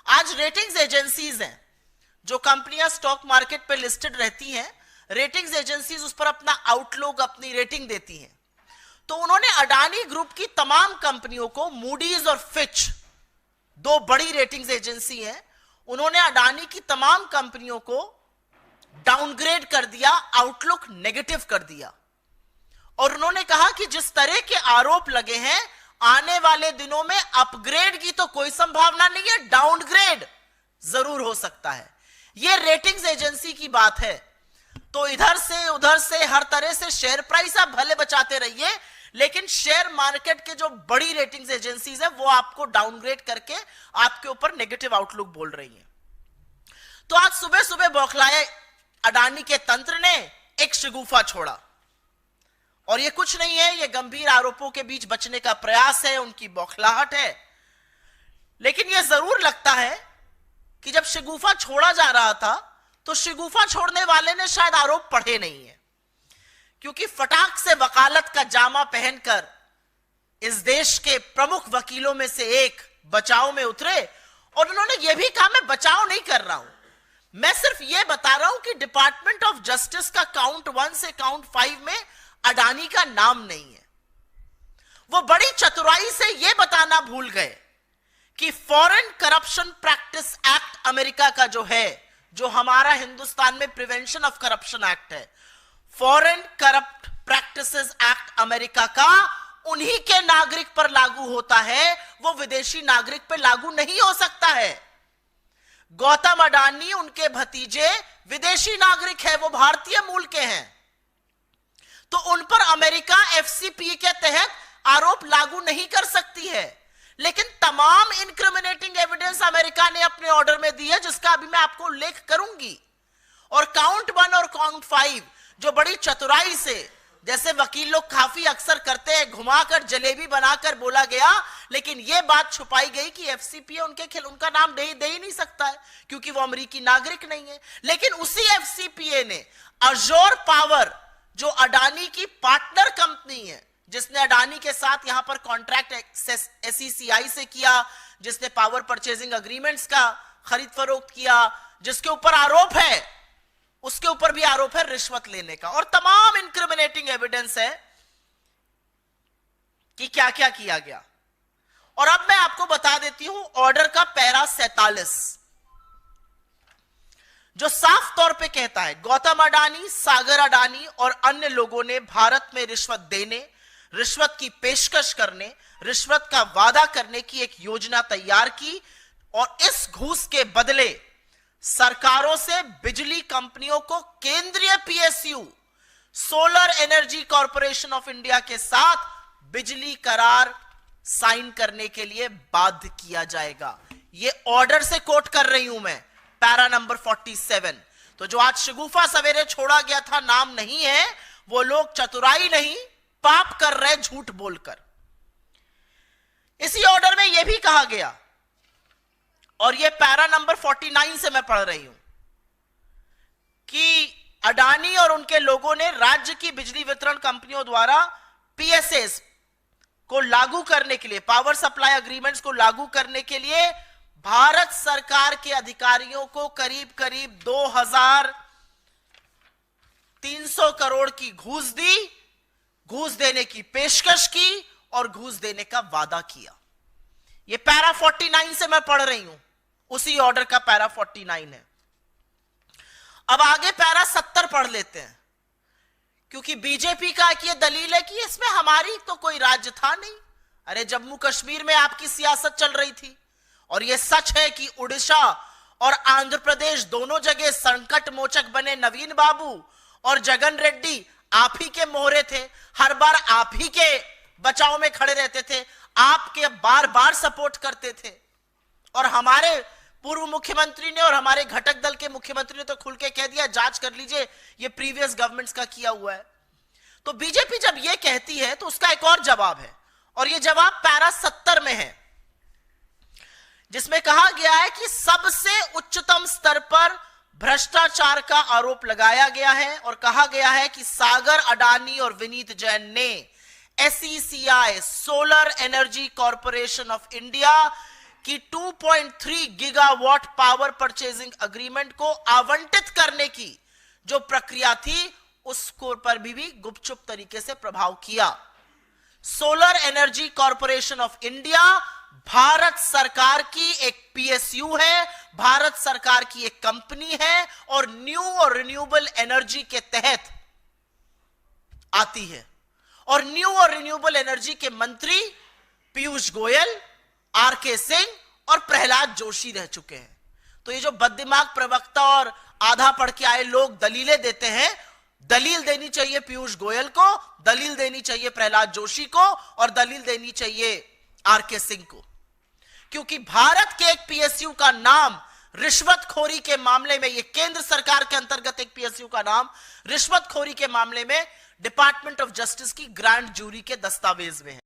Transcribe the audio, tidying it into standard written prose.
आज ratings agencies हैं, जो कंपनियां स्टॉक मार्केट पे लिस्टेड रहती हैं, रेटिंग्स एजेंसीज उस पर अपना आउटलुक, अपनी रेटिंग देती हैं। तो उन्होंने अडानी ग्रुप की तमाम कंपनियों को, मूडीज और फिच, दो बड़ी रेटिंग्स एजेंसी हैं, उन्होंने अडानी की तमाम कंपनियों को डाउनग्रेड कर दिया, आउटलुक नेगेटिव कर दिया। और उन्होंने कहा कि जिस तरह के आरोप लगे हैं, आने वाले दिनों में अपग्रेड की तो कोई संभावना नहीं है, डाउनग्रेड जरूर हो सकता है। यह रेटिंग्स एजेंसी की बात है। तो इधर से उधर से हर तरह से शेयर प्राइस आप भले बचाते रहिए, लेकिन शेयर मार्केट के जो बड़ी रेटिंग्स एजेंसीज है वो आपको डाउनग्रेड करके आपके ऊपर नेगेटिव आउटलुक बोल रही है। तो आज सुबह सुबह बौखलाए अडानी के तंत्र ने एक शगुफा छोड़ा, और ये कुछ नहीं है, ये गंभीर आरोपों के बीच बचने का प्रयास है, उनकी बौखलाहट है। लेकिन यह जरूर लगता है कि जब शगुफा छोड़ा जा रहा था तो शगुफा छोड़ने वाले ने शायद आरोप पढ़े नहीं है, क्योंकि फटाक से वकालत का जामा पहनकर इस देश के प्रमुख वकीलों में से एक बचाव में उतरे, और उन्होंने यह भी कहा मैं बचाव नहीं कर रहा हूं, मैं सिर्फ यह बता रहा हूं कि डिपार्टमेंट ऑफ जस्टिस का काउंट 1 से काउंट 5 में अडानी का नाम नहीं है। वो बड़ी चतुराई से यह बताना भूल गए कि foreign corruption practice act America का जो है, जो हमारा हिंदुस्तान में प्रिवेंशन ऑफ करप्शन एक्ट है, foreign corrupt practices act America का उन्हीं के नागरिक पर लागू होता है, वो विदेशी नागरिक पर लागू नहीं हो सकता है। गौतम अडानी, उनके भतीजे विदेशी नागरिक है, वो भारतीय मूल के हैं, तो उन पर अमेरिका एफसीपीए के तहत आरोप लागू नहीं कर सकती है। लेकिन तमाम इनक्रिमिनेटिंग एविडेंस अमेरिका ने अपने ऑर्डर में दी है, जिसका अभी मैं आपको उल्लेख करूंगी। और काउंट 1 और काउंट 5 जो बड़ी चतुराई से, जैसे वकील लोग काफी अक्सर करते हैं, घुमाकर जलेबी बनाकर बोला गया, लेकिन यह बात छुपाई गई कि एफसीपीए उनका नाम दे ही नहीं सकता है, क्योंकि वो अमेरिकी नागरिक नहीं है। लेकिन उसी एफसीपीए ने अजोर पावर, जो अडानी की पार्टनर कंपनी है, जिसने अडानी के साथ यहां पर कॉन्ट्रैक्ट एसईसीआई से किया, जिसने पावर परचेजिंग अग्रीमेंट्स का खरीद फरोख्त किया, जिसके ऊपर आरोप है, उसके ऊपर भी आरोप है रिश्वत लेने का, और तमाम इनक्रिमिनेटिंग एविडेंस है कि क्या क्या किया गया। और अब मैं आपको बता देती हूं ऑर्डर का पैरा 47, जो साफ तौर पे कहता है गौतम अडानी, सागर अडानी और अन्य लोगों ने भारत में रिश्वत देने, रिश्वत की पेशकश करने, रिश्वत का वादा करने की एक योजना तैयार की, और इस घूस के बदले सरकारों से बिजली कंपनियों को केंद्रीय PSU, solar energy corporation of India के साथ बिजली करार साइन करने के लिए बाध्य किया जाएगा। यह ऑर्डर से कोट कर रही हूं मैं, पैरा नंबर 47। तो जो आज शगुफा सवेरे छोड़ा गया था, नाम नहीं है, वो लोग चतुराई नहीं, पाप कर रहे झूठ बोलकर। इसी ऑर्डर में यह भी कहा गया, और यह पैरा नंबर 49 से मैं पढ़ रही हूं, कि अडानी और उनके लोगों ने राज्य की बिजली वितरण कंपनियों द्वारा पीएसएस को लागू करने के लिए, पावर सप्लाई अग्रीमेंट्स को लागू करने के लिए भारत सरकार के अधिकारियों को करीब करीब 2300 करोड़ की घूस दी, घूस देने की पेशकश की और घूस देने का वादा किया। यह पैरा 49 से मैं पढ़ रही हूं, उसी ऑर्डर का पैरा 49 है। अब आगे पैरा 70 पढ़ लेते हैं, क्योंकि बीजेपी का यह दलील है कि इसमें हमारी तो कोई राज्य था नहीं। अरे जम्मू कश्मीर में आपकी सियासत चल रही थी, और यह सच है कि उड़ीसा और आंध्र प्रदेश दोनों जगह संकट मोचक बने नवीन बाबू और जगन रेड्डी आप ही के मोहरे थे, हर बार आप ही के बचाव में खड़े रहते थे, आपके बार बार सपोर्ट करते थे। और हमारे पूर्व मुख्यमंत्री ने और हमारे घटक दल के मुख्यमंत्री ने तो खुल के कह दिया, जांच कर लीजिए, ये प्रीवियस गवर्नमेंट्स का किया हुआ है। तो बीजेपी जब ये कहती है तो उसका एक और जवाब है, और ये जवाब पैरा 70 में है, जिसमें कहा गया है कि सबसे उच्चतम स्तर पर भ्रष्टाचार का आरोप लगाया गया है, और कहा गया है कि सागर अडानी और विनीत जैन ने SECI, solar energy corporation of India कि 2.3 गीगावाट पावर परचेजिंग एग्रीमेंट को आवंटित करने की जो प्रक्रिया थी उसको पर भी गुपचुप तरीके से प्रभाव किया। Solar energy corporation of India Bharat सरकार की एक पीएसयू है, भारत सरकार की एक कंपनी है और न्यू और रिन्यूएबल एनर्जी के तहत आती है। और न्यू और रिन्यूएबल एनर्जी के मंत्री पीयूष गोयल, आरके सिंह और प्रहलाद जोशी रह चुके हैं। तो ये जो बददिमाग प्रवक्ता और आधा पढ़ के आए लोग दलीलें देते हैं, दलील देनी चाहिए पीयूष गोयल को, दलील देनी चाहिए प्रहलाद जोशी को और दलील देनी चाहिए आरके सिंह को, क्योंकि भारत के एक पीएसयू का नाम रिश्वतखोरी के मामले में, ये केंद्र सरकार के अंतर्गत एक पीएसयू का नाम रिश्वतखोरी के मामले में डिपार्टमेंट ऑफ जस्टिस की ग्रैंड जूरी के दस्तावेज में है।